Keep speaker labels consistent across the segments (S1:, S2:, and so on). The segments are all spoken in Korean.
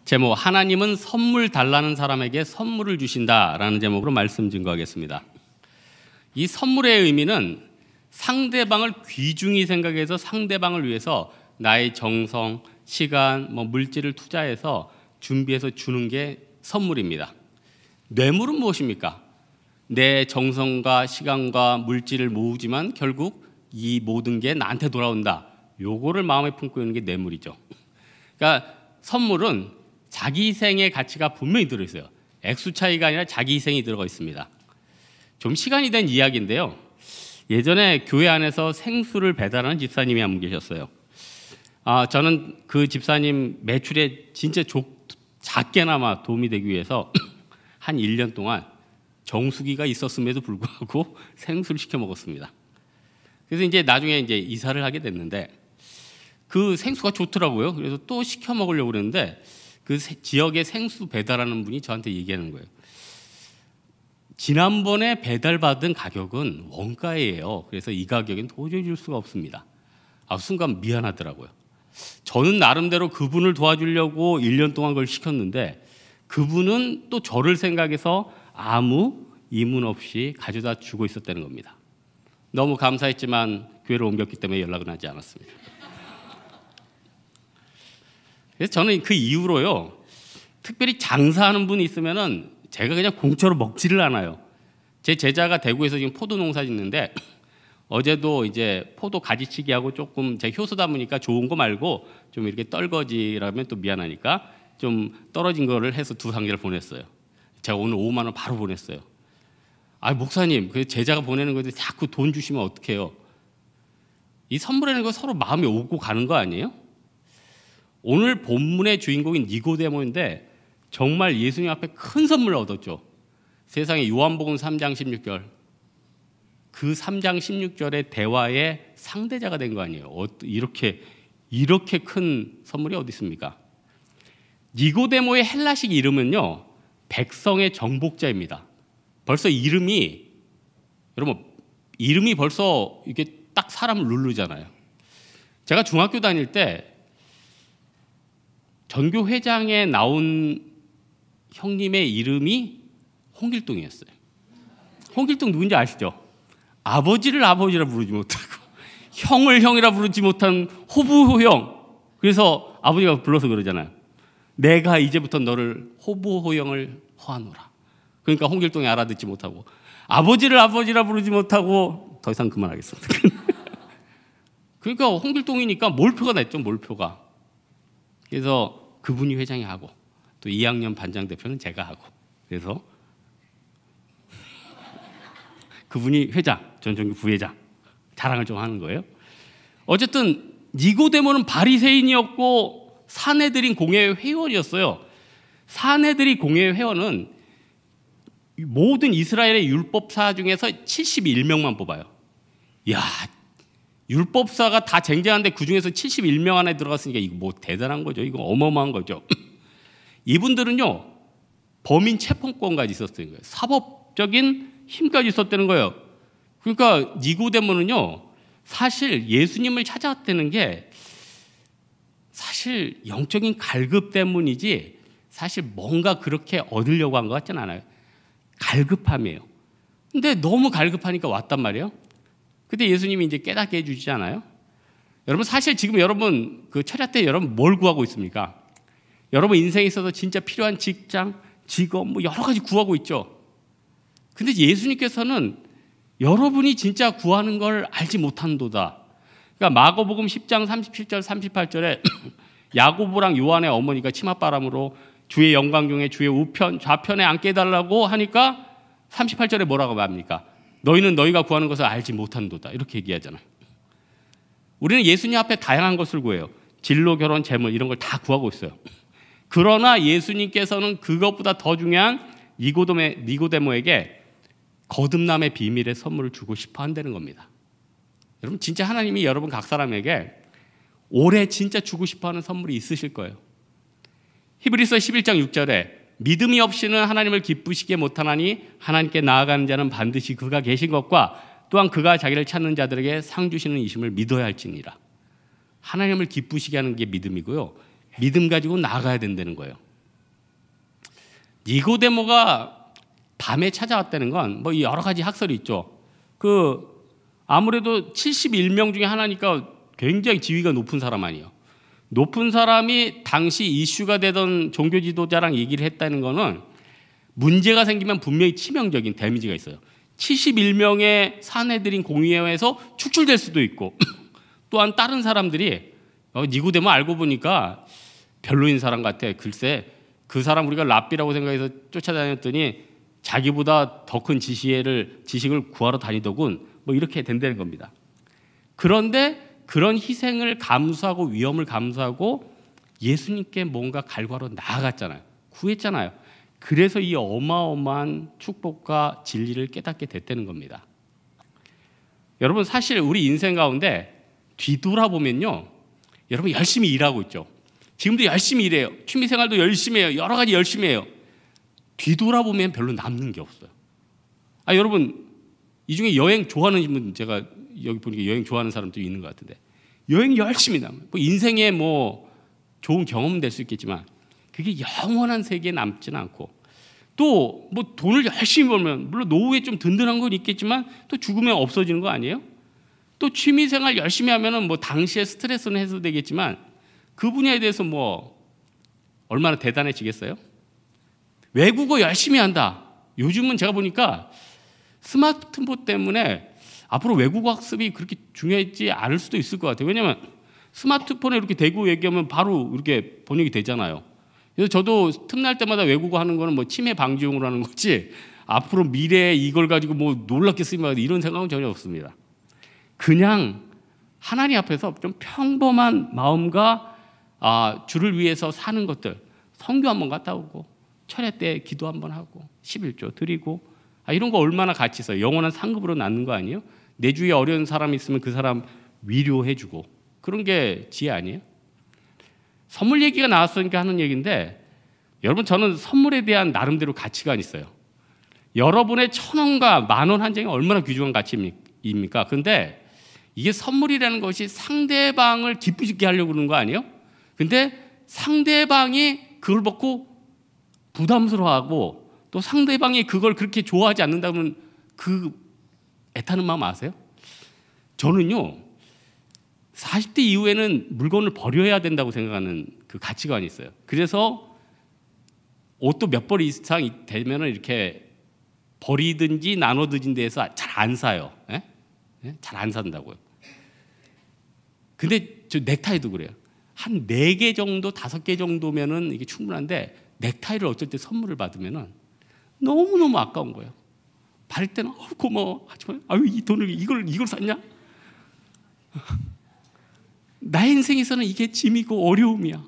S1: 제목, 하나님은 선물 달라는 사람에게 선물을 주신다라는 제목으로 말씀 증거하겠습니다. 이 선물의 의미는 상대방을 귀중히 생각해서 상대방을 위해서 나의 정성, 시간, 물질을 투자해서 준비해서 주는 게 선물입니다. 뇌물은 무엇입니까? 내 정성과 시간과 물질을 모으지만 결국 이 모든 게 나한테 돌아온다. 요거를 마음에 품고 있는 게 뇌물이죠. 그러니까 선물은 자기 희생의 가치가 분명히 들어있어요. 액수 차이가 아니라 자기 희생이 들어가 있습니다. 좀 시간이 된 이야기인데요. 예전에 교회 안에서 생수를 배달하는 집사님이 한 분 계셨어요. 저는 그 집사님 매출에 진짜 작게나마 도움이 되기 위해서 한 1년 동안 정수기가 있었음에도 불구하고 생수를 시켜 먹었습니다. 그래서 이제 나중에 이사를 하게 됐는데 그 생수가 좋더라고요. 그래서 또 시켜 먹으려고 그랬는데 그 지역에 생수 배달하는 분이 저한테 얘기하는 거예요. 지난번에 배달받은 가격은 원가예요. 그래서 이 가격엔 도저히 줄 수가 없습니다. 순간 미안하더라고요. 저는 나름대로 그분을 도와주려고 1년 동안 그걸 시켰는데 그분은 또 저를 생각해서 아무 이문 없이 가져다 주고 있었다는 겁니다. 너무 감사했지만 교회를 옮겼기 때문에 연락은 하지 않았습니다. 그래서 저는 그 이후로요, 특별히 장사하는 분이 있으면은 제가 그냥 공짜로 먹지를 않아요. 제 제자가 대구에서 지금 포도 농사 짓는데 어제도 이제 포도 가지치기 하고 조금 제 효소다 보니까 좋은 거 말고 좀 이렇게 떨거지라면 또 미안하니까 좀 떨어진 거를 해서 2상자를 보냈어요. 제가 오늘 5만 원 바로 보냈어요. 목사님, 그 제자가 보내는 건데 자꾸 돈 주시면 어떡해요? 이 선물하는 거 서로 마음이 오고 가는 거 아니에요? 오늘 본문의 주인공인 니고데모인데 정말 예수님 앞에 큰 선물을 얻었죠. 세상에 요한복음 3장 16절, 그 3장 16절의 대화의 상대자가 된 거 아니에요? 이렇게 큰 선물이 어디 있습니까? 니고데모의 헬라식 이름은요, 백성의 정복자입니다. 벌써 이름이, 여러분, 이름이 벌써 이게 딱 사람을 누르잖아요. 제가 중학교 다닐 때 전교 회장에 나온 형님의 이름이 홍길동이었어요. 홍길동 누군지 아시죠? 아버지를 아버지라 부르지 못하고 형을 형이라 부르지 못한 호부호형. 그래서 아버지가 불러서 그러잖아요. 내가 이제부터 너를 호부호형을 허하노라. 그러니까 홍길동이 알아듣지 못하고 아버지를 아버지라 부르지 못하고 더 이상 그만하겠습니다. 그러니까 홍길동이니까 몰표가 냈죠. 몰표가. 그래서 그분이 회장이 하고 또 2학년 반장 대표는 제가 하고 그래서 그분이 회장, 전 전교 부회장 자랑을 좀 하는 거예요. 어쨌든 니고데모는 바리새인이었고 사내들인 공회의 회원이었어요. 사내들이 공회의 회원은 모든 이스라엘의 율법사 중에서 71명만 뽑아요. 이야, 율법사가 다 쟁쟁한데 그 중에서 71명 안에 들어갔으니까 이거 뭐 대단한 거죠. 이거 어마어마한 거죠. 이분들은요, 범인 체포권까지 있었던 거예요. 사법적인 힘까지 있었다는 거예요. 그러니까 니고데모는요, 사실 예수님을 찾아왔다는 게 사실 영적인 갈급 때문이지 사실 뭔가 그렇게 얻으려고 한 것 같진 않아요. 갈급함이에요. 근데 너무 갈급하니까 왔단 말이에요. 그때 예수님이 이제 깨닫게 해주시지 않아요? 여러분, 사실 지금 여러분 그 철야 때 여러분 뭘 구하고 있습니까? 여러분 인생에 있어서 진짜 필요한 직장, 직업 여러 가지 구하고 있죠. 근데 예수님께서는 여러분이 진짜 구하는 걸 알지 못한도다. 그러니까 마가복음 10장 37절 38절에 야고보랑 요한의 어머니가 치맛바람으로 주의 영광 중에 주의 우편 좌편에 앉게 해달라고 하니까 38절에 뭐라고 합니까? 너희는 너희가 구하는 것을 알지 못한도다. 이렇게 얘기하잖아요. 우리는 예수님 앞에 다양한 것을 구해요. 진로, 결혼, 재물 이런 걸 다 구하고 있어요. 그러나 예수님께서는 그것보다 더 중요한 니고데모에게 거듭남의 비밀의 선물을 주고 싶어 한다는 겁니다. 여러분, 진짜 하나님이 여러분 각 사람에게 올해 진짜 주고 싶어 하는 선물이 있으실 거예요. 히브리서 11장 6절에 믿음이 없이는 하나님을 기쁘시게 못하나니 하나님께 나아가는 자는 반드시 그가 계신 것과 또한 그가 자기를 찾는 자들에게 상 주시는 이심을 믿어야 할지니라. 하나님을 기쁘시게 하는 게 믿음이고요. 믿음 가지고 나아가야 된다는 거예요. 니고데모가 밤에 찾아왔다는 건 뭐 여러 가지 학설이 있죠. 아무래도 71명 중에 하나니까 굉장히 지위가 높은 사람 아니에요. 높은 사람이 당시 이슈가 되던 종교 지도자랑 얘기를 했다는 거는 문제가 생기면 분명히 치명적인 데미지가 있어요. 71명의 사내들인 공의회에서 축출될 수도 있고 또한 다른 사람들이 니고데모 알고 보니까 별로인 사람 같아. 글쎄 그 사람 우리가 랍비라고 생각해서 쫓아다녔더니 자기보다 더 큰 지식을 구하러 다니더군. 뭐 이렇게 된다는 겁니다. 그런데 그런 희생을 감수하고 위험을 감수하고 예수님께 뭔가 갈구하러 나아갔잖아요. 구했잖아요. 그래서 이 어마어마한 축복과 진리를 깨닫게 됐다는 겁니다. 여러분 사실 우리 인생 가운데 뒤돌아보면요. 여러분 열심히 일하고 있죠. 지금도 열심히 일해요. 취미생활도 열심히 해요. 여러 가지 열심히 해요. 뒤돌아보면 별로 남는 게 없어요. 여러분 이 중에 여행 좋아하는 분 제가 여기 보니까 여행 좋아하는 사람도 있는 것 같은데 여행 열심히 남아요. 인생에 뭐 좋은 경험은 될 수 있겠지만 그게 영원한 세계에 남지는 않고 또 뭐 돈을 열심히 벌면 물론 노후에 좀 든든한 건 있겠지만 또 죽으면 없어지는 거 아니에요? 또 취미생활 열심히 하면은 뭐 당시에 스트레스는 해소되겠지만 그 분야에 대해서 뭐 얼마나 대단해지겠어요? 외국어 열심히 한다. 요즘은 제가 보니까 스마트폰 때문에 앞으로 외국어 학습이 그렇게 중요하지 않을 수도 있을 것 같아요. 왜냐하면 스마트폰에 이렇게 대고 얘기하면 바로 이렇게 번역이 되잖아요. 그래서 저도 틈날 때마다 외국어 하는 거는 뭐 치매 방지용으로 하는 거지 앞으로 미래에 이걸 가지고 뭐 놀랍게 쓰면 이런 생각은 전혀 없습니다. 그냥 하나님 앞에서 좀 평범한 마음과 주를 위해서 사는 것들 성교 한번 갔다 오고 철야 때 기도 한번 하고 11조 드리고 이런 거 얼마나 가치 있어요. 영원한 상급으로 낳는 거 아니에요? 내 주위에 어려운 사람 있으면 그 사람 위로해주고 그런 게 지혜 아니에요? 선물 얘기가 나왔으니까 하는 얘기인데 여러분 저는 선물에 대한 나름대로 가치가 있어요. 여러분의 1,000원과 10,000원 한 장이 얼마나 귀중한 가치입니까? 그런데 이게 선물이라는 것이 상대방을 기쁘시게 하려고 그러는 거 아니에요? 근데 상대방이 그걸 받고 부담스러워하고 또 상대방이 그걸 그렇게 좋아하지 않는다면 그 애타는 마음 아세요? 저는요 40대 이후에는 물건을 버려야 된다고 생각하는 그 가치관이 있어요. 그래서 옷도 몇 벌 이상 되면 이렇게 버리든지 나눠드진 데에서 잘 안 사요. 잘 안 산다고요. 근데 저 넥타이도 그래요. 한 4개 정도 5개 정도면은 이게 충분한데 넥타이를 어쩔 때 선물을 받으면은 너무너무 아까운 거예요. 받을 때는 고마워. 하지만 이 돈을 이걸 샀냐? 나의 인생에서는 이게 짐이고 어려움이야.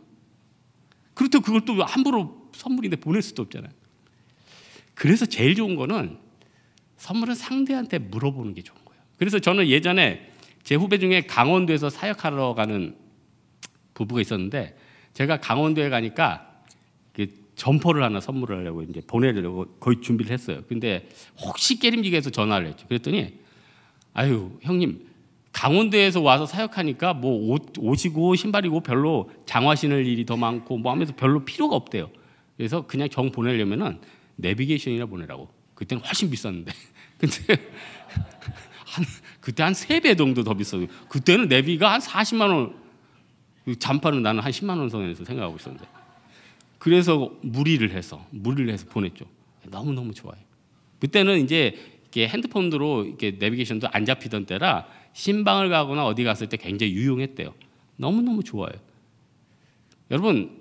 S1: 그렇다고 그걸 또 함부로 선물인데 보낼 수도 없잖아요. 그래서 제일 좋은 거는 선물은 상대한테 물어보는 게 좋은 거예요. 그래서 저는 예전에 제 후배 중에 강원도에서 사역하러 가는 부부가 있었는데 제가 강원도에 가니까 점퍼를 하나 선물을 하려고 이제 보내려고 거의 준비를 했어요. 근데 혹시 깨림지게 해서 전화를 했죠. 그랬더니 형님 강원도에서 와서 사역하니까 뭐 옷이고 신발이고 별로 장화 신을 일이 더 많고 뭐 하면서 별로 필요가 없대요. 그래서 그냥 정 보내려면은 내비게이션이나 보내라고. 그때는 훨씬 비쌌는데 근데 그때 한 3배 정도 더 비싸요. 그때는 내비가 한 40만 원, 잠파는 나는 한 10만 원 선에서 생각하고 있었는데 그래서 무리를 해서 보냈죠. 너무너무 좋아요. 그때는 이제 이렇게 핸드폰으로 이렇게 내비게이션도 안 잡히던 때라 신방을 가거나 어디 갔을 때 굉장히 유용했대요. 너무너무 좋아요. 여러분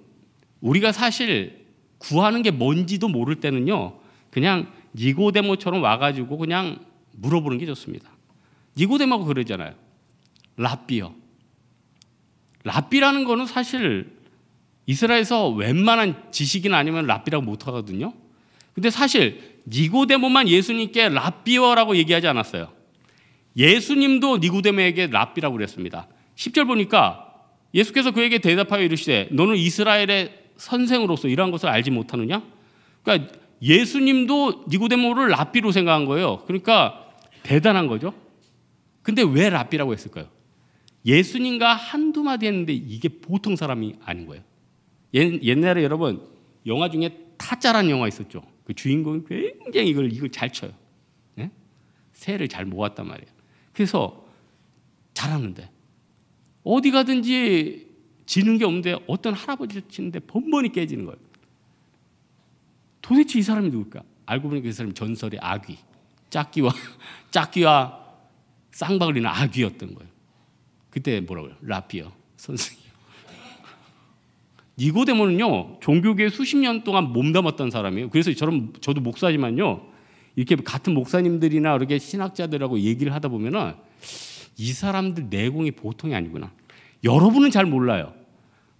S1: 우리가 사실 구하는 게 뭔지도 모를 때는요 그냥 니고데모처럼 와가지고 그냥 물어보는 게 좋습니다. 니고데모가 그러잖아요. 랍비요. 랍비라는 거는 사실 이스라엘에서 웬만한 지식인 아니면 랍비라고 못하거든요. 근데 사실 니고데모만 예수님께 랍비어라고 얘기하지 않았어요. 예수님도 니고데모에게 랍비라고 그랬습니다. 10절 보니까 예수께서 그에게 대답하여 이르시되 너는 이스라엘의 선생으로서 이러한 것을 알지 못하느냐? 그러니까 예수님도 니고데모를 랍비로 생각한 거예요. 그러니까 대단한 거죠. 근데 왜 랍비라고 했을까요? 예수님과 한두 마디 했는데 이게 보통 사람이 아닌 거예요. 옛날에 여러분 영화 중에 타짜라는 영화 있었죠. 그 주인공이 굉장히 이걸 잘 쳐요. 예? 새를 잘 모았단 말이에요. 그래서 잘하는데 어디 가든지 지는 게 없는데 어떤 할아버지 치는데 번번이 깨지는 거예요. 도대체 이 사람이 누굴까? 알고 보니까 그 사람이 전설의 아귀, 짝귀와 쌍박을 이는 아귀였던 거예요. 그때 뭐라고요? 라피어 선생님. 니고데모는요, 종교계에 수십 년 동안 몸담았던 사람이에요. 그래서 저도 목사지만요, 이렇게 같은 목사님들이나 이렇게 신학자들하고 얘기를 하다 보면은 이 사람들 내공이 보통이 아니구나. 여러분은 잘 몰라요.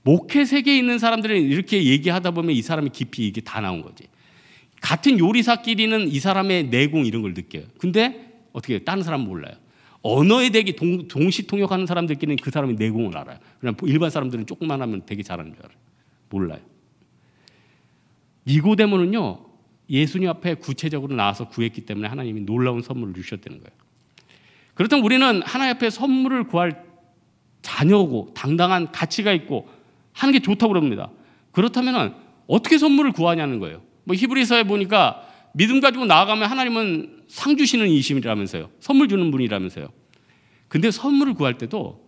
S1: 목회 세계에 있는 사람들은 이렇게 얘기하다 보면 이 사람의 깊이 이게 다 나온 거지. 같은 요리사끼리는 이 사람의 내공 이런 걸 느껴요. 근데 어떻게 해요? 다른 사람은 몰라요. 언어에 대해 동시 통역하는 사람들끼리는 그 사람의 내공을 알아요. 그냥 일반 사람들은 조금만 하면 되게 잘하는 줄 알아요. 몰라요. 니고데모는요, 예수님 앞에 구체적으로 나와서 구했기 때문에 하나님이 놀라운 선물을 주셨다는 거예요. 그렇다면 우리는 하나님 앞에 선물을 구할 자녀고 당당한 가치가 있고 하는 게 좋다고 그럽니다. 그렇다면 어떻게 선물을 구하냐는 거예요. 뭐 히브리서에 보니까 믿음 가지고 나아가면 하나님은 상 주시는 이심이라면서요. 선물 주는 분이라면서요. 근데 선물을 구할 때도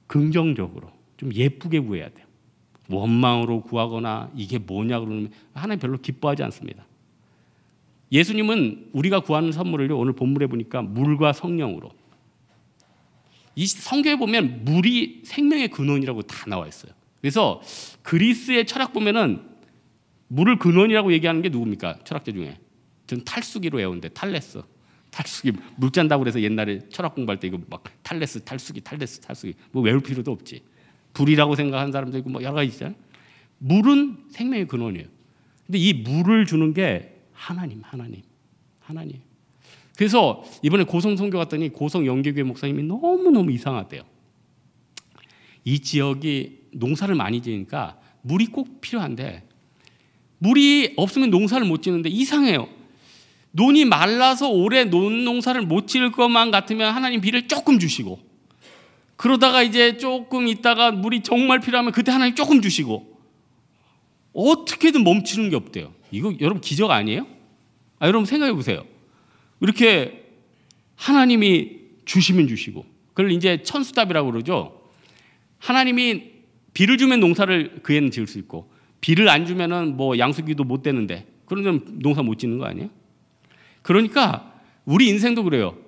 S1: 긍정적으로 좀 예쁘게 구해야 돼요. 원망으로 구하거나 이게 뭐냐 그러면 하나님 별로 기뻐하지 않습니다. 예수님은 우리가 구하는 선물을 오늘 본문에 보니까 물과 성령으로, 이 성경에 보면 물이 생명의 근원이라고 다 나와 있어요. 그래서 그리스의 철학 보면은 물을 근원이라고 얘기하는 게 누굽니까? 철학자 중에. 전 탈수기로 외우는데 탈레스. 탈수기 물 짠다고 그래서 옛날에 철학 공부할 때 이거 막 탈레스 탈수기 뭐 외울 필요도 없지. 불이라고 생각하는 사람도 있고 뭐 여러 가지 있잖아요. 물은 생명의 근원이에요. 근데 이 물을 주는 게 하나님. 그래서 이번에 고성 선교 갔더니 고성 영계교회 목사님이 너무너무 이상하대요. 이 지역이 농사를 많이 지으니까 물이 꼭 필요한데 물이 없으면 농사를 못 지는데 이상해요. 논이 말라서 올해 농사를 못 지을 것만 같으면 하나님 비를 조금 주시고, 그러다가 이제 조금 있다가 물이 정말 필요하면 그때 하나님 조금 주시고, 어떻게든 멈추는 게 없대요. 이거 여러분 기적 아니에요? 여러분 생각해 보세요. 이렇게 하나님이 주시면 주시고, 그걸 이제 천수답이라고 그러죠. 하나님이 비를 주면 농사를 그 해는 지을 수 있고, 비를 안 주면은 뭐 양수기도 못 되는데, 그러면 농사 못 짓는 거 아니에요? 그러니까 우리 인생도 그래요.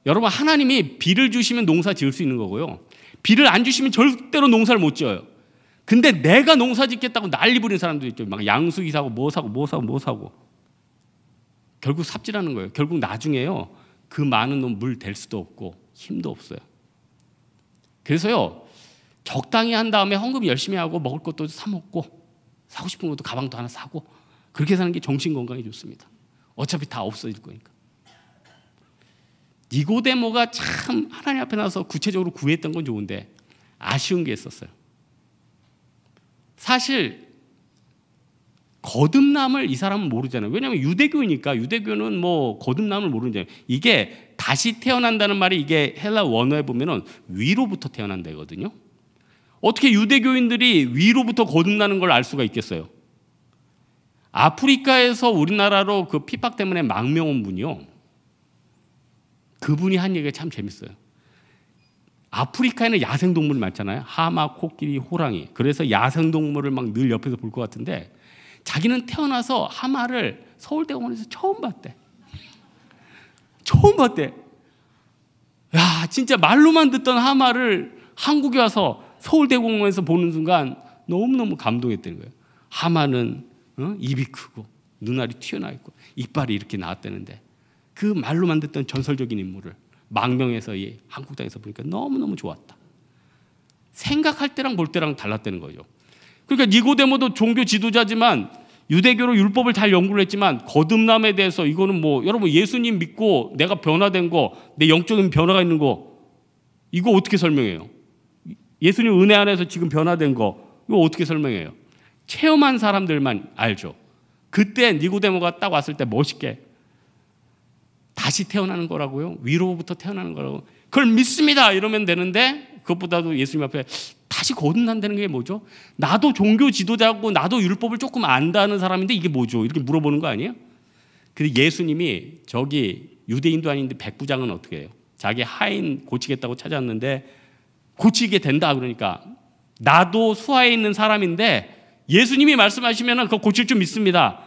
S1: 여러분, 하나님이 비를 주시면 농사 지을 수 있는 거고요. 비를 안 주시면 절대로 농사를 못 지어요. 근데 내가 농사 짓겠다고 난리 부리는 사람도 있죠. 막 양수기 사고 뭐 사고. 결국 삽질하는 거예요. 결국 나중에요, 그 많은 놈 물 댈 수도 없고 힘도 없어요. 그래서요, 적당히 한 다음에 헌금 열심히 하고 먹을 것도 사 먹고 사고 싶은 것도 가방도 하나 사고 그렇게 사는 게 정신 건강에 좋습니다. 어차피 다 없어질 거니까. 니고데모가 참 하나님 앞에 나서 구체적으로 구했던 건 좋은데 아쉬운 게 있었어요. 사실 거듭남을 이 사람은 모르잖아요. 왜냐하면 유대교니까. 유대교는 뭐 거듭남을 모르잖아요. 이게 다시 태어난다는 말이 이게 헬라 원어에 보면은 위로부터 태어난다거든요. 어떻게 유대교인들이 위로부터 거듭나는 걸 알 수가 있겠어요? 아프리카에서 우리나라로 그 핍박 때문에 망명 온 분이요, 그분이 한 얘기가 참 재밌어요. 아프리카에는 야생동물이 많잖아요. 하마, 코끼리, 호랑이. 그래서 야생동물을 막 늘 옆에서 볼 것 같은데 자기는 태어나서 하마를 서울대공원에서 처음 봤대. 야, 진짜 말로만 듣던 하마를 한국에 와서 서울대공원에서 보는 순간 너무너무 감동했다는 거예요. 하마는 입이 크고 눈알이 튀어나와 있고 이빨이 이렇게 나왔다는데 그 말로만 듣던 전설적인 인물을 망명해서 이 한국 땅에서 보니까 너무너무 좋았다. 생각할 때랑 볼 때랑 달랐다는 거죠. 그러니까 니고데모도 종교 지도자지만 유대교로 율법을 잘 연구를 했지만 거듭남에 대해서 이거는 뭐 여러분 예수님 믿고 내가 변화된 거, 내 영적인 변화가 있는 거, 이거 어떻게 설명해요? 예수님 은혜 안에서 지금 변화된 거, 이거 어떻게 설명해요? 체험한 사람들만 알죠. 그때 니고데모가 딱 왔을 때 멋있게 다시 태어나는 거라고요? 위로부터 태어나는 거라고. 그걸 믿습니다 이러면 되는데 그것보다도 예수님 앞에 다시 거듭난다는 게 뭐죠? 나도 종교 지도자고 나도 율법을 조금 안다는 사람인데 이게 뭐죠? 이렇게 물어보는 거 아니에요? 근데 예수님이 저기 유대인도 아닌데 백부장은 어떻게 해요? 자기 하인 고치겠다고 찾았는데 고치게 된다 그러니까 나도 수하에 있는 사람인데 예수님이 말씀하시면 그거 고칠 줄 믿습니다.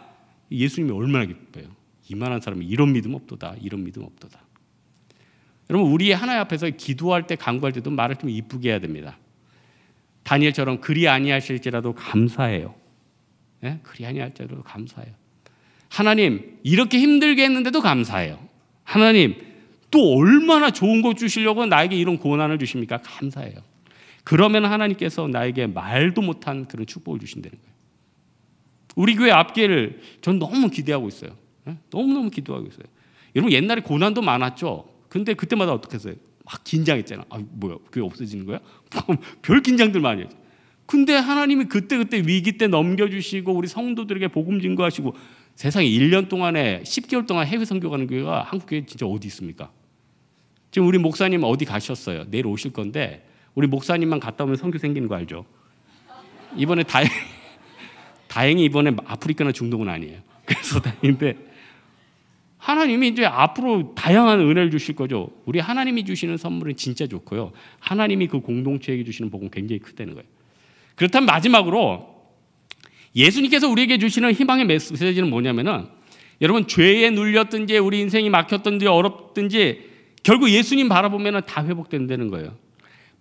S1: 예수님이 얼마나 기뻐요. 이만한 사람이 이런 믿음 없도다. 이런 믿음 없도다. 여러분 우리 하나님 앞에서 기도할 때 간구할 때도 말을 좀 이쁘게 해야 됩니다. 다니엘처럼 그리 아니하실지라도 감사해요. 네? 그리 아니할지라도 감사해요. 하나님 이렇게 힘들게 했는데도 감사해요. 하나님 또 얼마나 좋은 거 주시려고 나에게 이런 고난을 주십니까? 감사해요. 그러면 하나님께서 나에게 말도 못한 그런 축복을 주신다는 거예요. 우리 교회 앞길을 전 너무 기대하고 있어요. 네? 너무너무 기도하고 있어요. 여러분 옛날에 고난도 많았죠. 근데 그때마다 어떻게 했어요? 막 긴장했잖아. 아, 뭐야? 교회 없어지는 거야? 별 긴장들 많이 했죠. 근데 하나님이 그때그때 위기 때 넘겨주시고 우리 성도들에게 복음 증거하시고 세상에 1년 동안에 10개월 동안 해외 선교 가는 교회가 한국 교회 진짜 어디 있습니까? 지금 우리 목사님 어디 가셨어요? 내일 오실 건데 우리 목사님만 갔다 오면 선교 생기는 거 알죠? 이번에 다행히 이번에 아프리카나 중동은 아니에요. 그래서 다행인데 하나님이 이제 앞으로 다양한 은혜를 주실 거죠. 우리 하나님이 주시는 선물은 진짜 좋고요. 하나님이 그 공동체에게 주시는 복은 굉장히 크다는 거예요. 그렇다면 마지막으로 예수님께서 우리에게 주시는 희망의 메시지는 뭐냐면은 여러분 죄에 눌렸든지 우리 인생이 막혔든지 어렵든지 결국 예수님 바라보면은 다 회복된다는 거예요.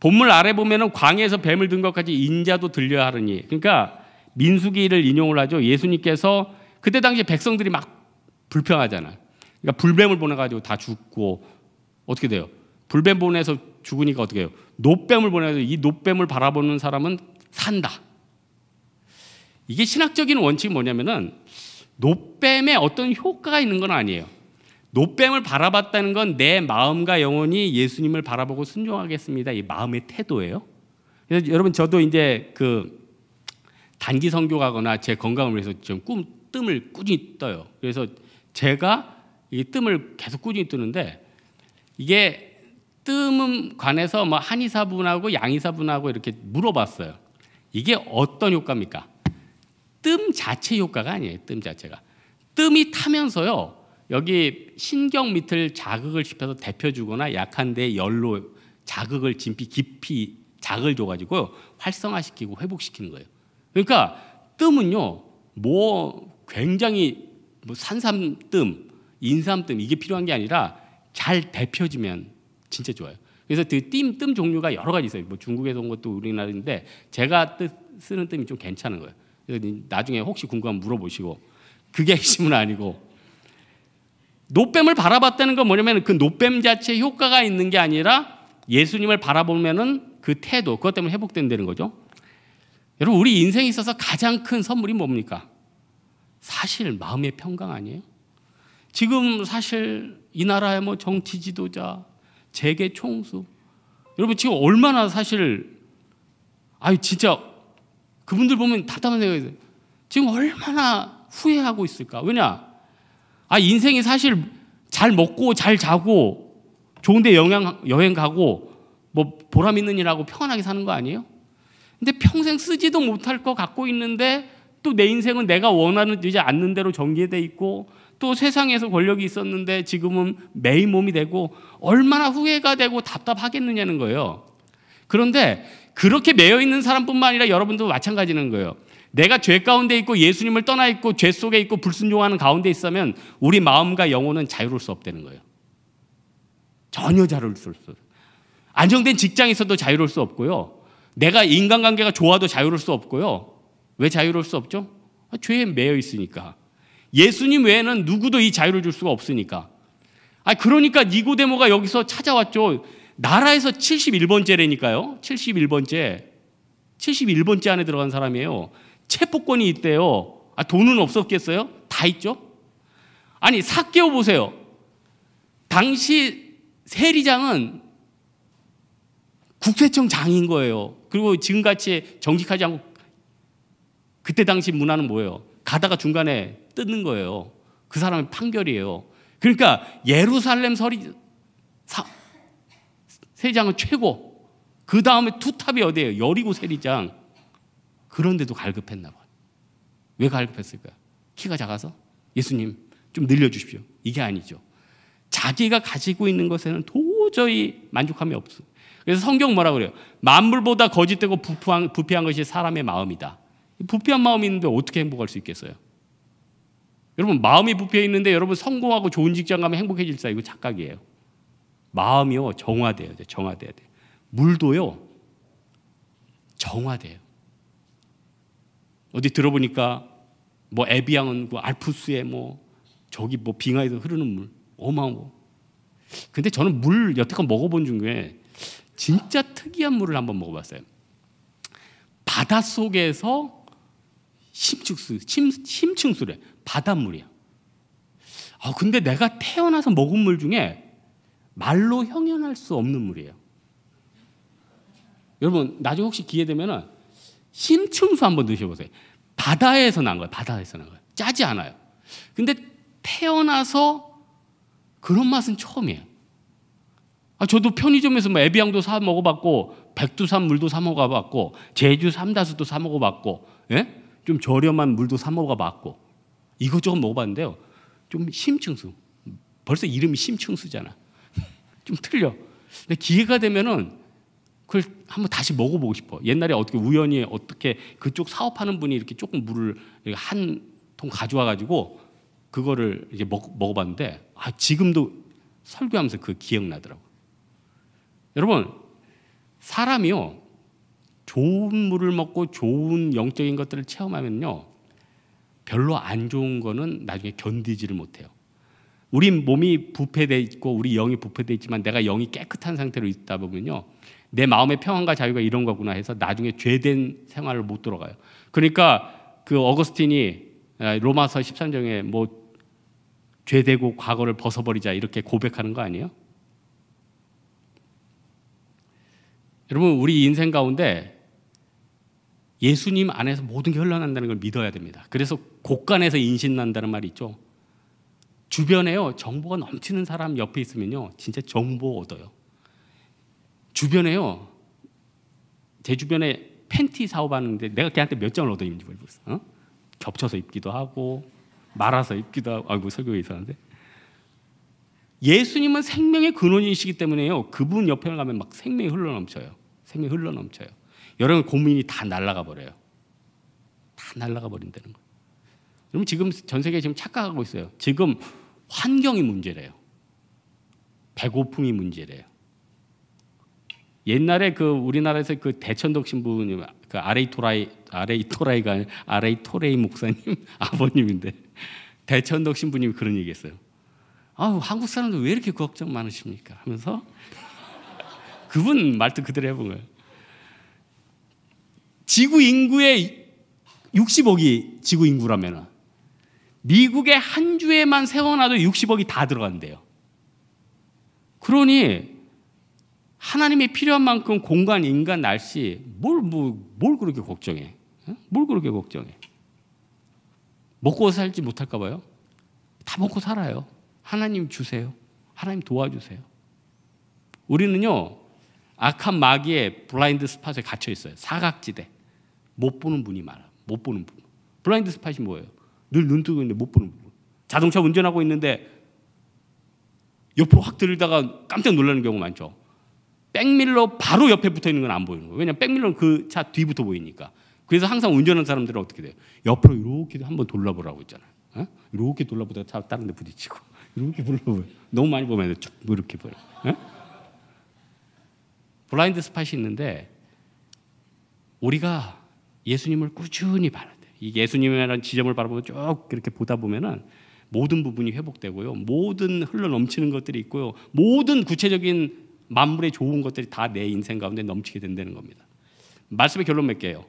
S1: 본문 아래 보면은 광야에서 뱀을 든 것까지 인자도 들려야 하느니 그러니까 민수기를 인용을 하죠. 예수님께서 그때 당시 백성들이 막 불평하잖아요. 그러니까 불뱀을 보내가지고 다 죽고 어떻게 돼요? 불뱀 보내서 죽으니까 어떻게 해요? 노뱀을 보내서 이 노뱀을 바라보는 사람은 산다. 이게 신학적인 원칙이 뭐냐면은 노뱀에 어떤 효과가 있는 건 아니에요. 노뱀을 바라봤다는 건 내 마음과 영혼이 예수님을 바라보고 순종하겠습니다. 이 마음의 태도예요. 그래서 여러분 저도 이제 그 단기 선교 가거나 제 건강을 위해서 좀 뜸을 꾸준히 떠요. 그래서 제가 이 뜸을 계속 꾸준히 뜨는데 이게 뜸 관해서 뭐 한의사분하고 양의사분하고 이렇게 물어봤어요. 이게 어떤 효과입니까? 뜸 자체 효과가 아니에요. 뜸 자체가. 뜸이 타면서요. 여기 신경 밑을 자극을 시켜서 데펴주거나 약한 데 열로 자극을 깊이 자극을 줘가지고 활성화시키고 회복시키는 거예요. 그러니까 뜸은요. 뭐 굉장히 뭐 산삼뜸, 인삼뜸 이게 필요한 게 아니라 잘 데펴주면 진짜 좋아요. 그래서 그 뜸 종류가 여러 가지 있어요. 뭐 중국에서 온 것도 우리나라인데 제가 쓰는 뜸이 좀 괜찮은 거예요. 그래서 나중에 혹시 궁금하면 물어보시고 그게 핵심은 아니고 노뱀을 바라봤다는 건 뭐냐면 그 노뱀 자체에 효과가 있는 게 아니라 예수님을 바라보면은 그 태도 그것 때문에 회복된다는 거죠. 여러분 우리 인생에 있어서 가장 큰 선물이 뭡니까? 사실 마음의 평강 아니에요? 지금 사실 이 나라의 뭐 정치 지도자, 재계 총수 여러분 지금 얼마나 사실 진짜 그분들 보면 답답한 생각이 들어요. 지금 얼마나 후회하고 있을까? 왜냐? 인생이 사실 잘 먹고 잘 자고 좋은데 여행 가고 뭐 보람 있는 일하고 평안하게 사는 거 아니에요? 근데 평생 쓰지도 못할 거 갖고 있는데 또 내 인생은 내가 원하는 되지 않는 대로 전개돼 있고 또 세상에서 권력이 있었는데 지금은 매일 몸이 되고 얼마나 후회가 되고 답답하겠느냐는 거예요. 그런데 그렇게 매여 있는 사람뿐만 아니라 여러분도 마찬가지는 거예요. 내가 죄 가운데 있고 예수님을 떠나 있고 죄 속에 있고 불순종하는 가운데 있으면 우리 마음과 영혼은 자유로울 수 없다는 거예요. 전혀 자유로울 수 없어요. 안정된 직장에 있어도 자유로울 수 없고요. 내가 인간관계가 좋아도 자유로울 수 없고요. 왜 자유로울 수 없죠? 죄에 매여 있으니까. 예수님 외에는 누구도 이 자유를 줄 수가 없으니까. 그러니까 니고데모가 여기서 찾아왔죠. 나라에서 71번째라니까요. 71번째 안에 들어간 사람이에요. 체포권이 있대요. 돈은 없었겠어요? 다 있죠. 삭개오 보세요. 당시 세리장은 국세청 장인 거예요. 그리고 지금같이 정직하지 않고 그때 당시 문화는 뭐예요? 가다가 중간에 뜯는 거예요. 그 사람의 판결이에요. 그러니까 예루살렘 세리장은 최고. 그 다음에 투탑이 어디예요? 여리고 세리장. 그런데도 갈급했나 봐요. 왜 갈급했을까요? 키가 작아서? 예수님 좀 늘려주십시오. 이게 아니죠. 자기가 가지고 있는 것에는 도저히 만족함이 없어요. 그래서 성경 뭐라고 그래요? 만물보다 거짓되고 부패한 것이 사람의 마음이다. 부패한 마음이 있는데 어떻게 행복할 수 있겠어요? 여러분, 마음이 부패해 있는데 여러분 성공하고 좋은 직장 가면 행복해질 수 이거 착각이에요. 마음이요 정화돼야 돼요. 정화돼야 돼요. 물도요 정화돼요. 어디 들어보니까 뭐 에비앙은 뭐 알프스에 뭐 저기 뭐 빙하에서 흐르는 물 어마어마. 근데 저는 물 여태껏 먹어본 중에 진짜 특이한 물을 한번 먹어봤어요. 바닷속에서 심층수래. 바닷물이야. 근데 내가 태어나서 먹은 물 중에 말로 형용할 수 없는 물이에요. 여러분 나중에 혹시 기회 되면은 심층수 한번 드셔보세요. 바다에서 난 거예요. 바다에서 난 거예요. 짜지 않아요. 근데 태어나서 그런 맛은 처음이에요. 저도 편의점에서 뭐 에비앙도 사 먹어봤고 백두산 물도 사 먹어봤고 제주 삼다수도 사 먹어봤고 예? 좀 저렴한 물도 사 먹어봤고 이것저것 먹어봤는데요. 좀 심층수. 벌써 이름이 심층수잖아. 좀 틀려. 근데 기회가 되면은 그걸 한번 다시 먹어보고 싶어. 옛날에 어떻게 우연히 어떻게 그쪽 사업하는 분이 이렇게 조금 물을 한 통 가져와 가지고 그거를 이제 먹어봤는데 지금도 설교하면서 그 기억나더라고. 여러분 사람이요 좋은 물을 먹고 좋은 영적인 것들을 체험하면요 별로 안 좋은 거는 나중에 견디지를 못해요. 우리 몸이 부패돼 있고 우리 영이 부패돼 있지만 내가 영이 깨끗한 상태로 있다 보면요 내 마음의 평안과 자유가 이런 거구나 해서 나중에 죄된 생활을 못 돌아가요. 그러니까 그 어거스틴이 로마서 13장에 뭐 죄되고 과거를 벗어버리자 이렇게 고백하는 거 아니에요? 여러분 우리 인생 가운데 예수님 안에서 모든 게 흘러난다는 걸 믿어야 됩니다. 그래서 곳간에서 인신난다는 말이 있죠. 주변에요 정보가 넘치는 사람 옆에 있으면요 진짜 정보 얻어요. 주변에요 제 주변에 팬티 사업하는데 내가 걔한테 몇 장을 얻어 입는지 모르겠어. 겹쳐서 입기도 하고 말아서 입기도 하고 아이고 설교가 이상한데 예수님은 생명의 근원이시기 때문에요 그분 옆에 가면 막 생명이 흘러넘쳐요. 생명이 흘러넘쳐요. 여러분 고민이 다 날아가 버려요. 다 날아가 버린다는 거예요. 여러분 지금 전 세계에 지금 착각하고 있어요. 지금 환경이 문제래요. 배고픔이 문제래요. 옛날에 그 우리나라에서 그 대천덕 신부님 그 아레이토레이 목사님 아버님인데 대천덕 신부님이 그런 얘기했어요. 한국 사람들 왜 이렇게 걱정 많으십니까? 하면서 그분 말도 그대로 해본 거예요. 지구 인구의 60억이 지구 인구라면 미국의 한 주에만 세워놔도 60억이 다 들어간대요. 그러니 하나님이 필요한 만큼 공간, 인간, 날씨 뭘 그렇게 걱정해? 뭘 그렇게 걱정해? 먹고 살지 못할까 봐요? 다 먹고 살아요. 하나님 주세요. 하나님 도와주세요. 우리는요 악한 마귀의 블라인드 스팟에 갇혀 있어요. 사각지대. 못 보는 분이 많아. 못 보는 분. 블라인드 스팟이 뭐예요? 늘 눈 뜨고 있는데 못 보는 분. 자동차 운전하고 있는데 옆으로 확 들다가 깜짝 놀라는 경우 많죠. 백밀러 바로 옆에 붙어 있는 건 안 보이는 거예요. 왜냐하면 백밀러는 그 차 뒤부터 보이니까. 그래서 항상 운전하는 사람들은 어떻게 돼요? 옆으로 이렇게 한번 돌려보라고 있잖아요. 이렇게 돌려보다가 차 다른 데 부딪히고 이렇게 돌려보요. 너무 많이 보면 쭉 이렇게 보여. 블라인드 스팟이 있는데 우리가 예수님을 꾸준히 바라야 돼요. 이 예수님이라는 지점을 바라보면 쭉 이렇게 보다 보면은 모든 부분이 회복되고요. 모든 흘러 넘치는 것들이 있고요. 모든 구체적인 만물의 좋은 것들이 다 내 인생 가운데 넘치게 된다는 겁니다. 말씀의 결론 몇 개예요.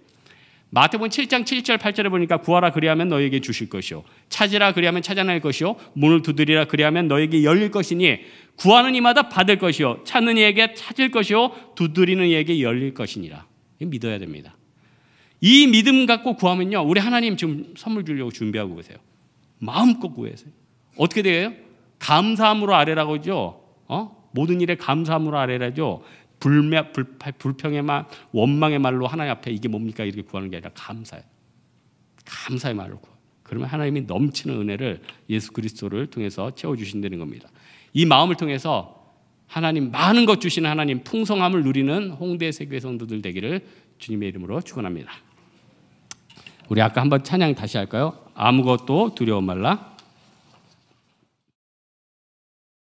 S1: 마태복음 7장 7절 8절에 보니까 구하라 그리하면 너에게 주실 것이요 찾으라 그리하면 찾아낼 것이요 문을 두드리라 그리하면 너에게 열릴 것이니 구하는 이마다 받을 것이요 찾는 이에게 찾을 것이요 두드리는 이에게 열릴 것이니라. 믿어야 됩니다. 이 믿음 갖고 구하면요 우리 하나님 지금 선물 주려고 준비하고 계세요. 마음껏 구하세요. 어떻게 돼요? 감사함으로 아뢰라고 하죠. 모든 일에 감사함으로 아뢰라죠. 불평의 말, 원망의 말로 하나님 앞에 이게 뭡니까 이렇게 구하는 게 아니라 감사의 말로 구하. 그러면 하나님이 넘치는 은혜를 예수 그리스도를 통해서 채워주신다는 겁니다. 이 마음을 통해서 하나님 많은 것 주시는 하나님 풍성함을 누리는 홍대 세교회 성도들 되기를 주님의 이름으로 축원합니다. 우리 아까 한번 찬양 다시 할까요? 아무것도 두려워 말라.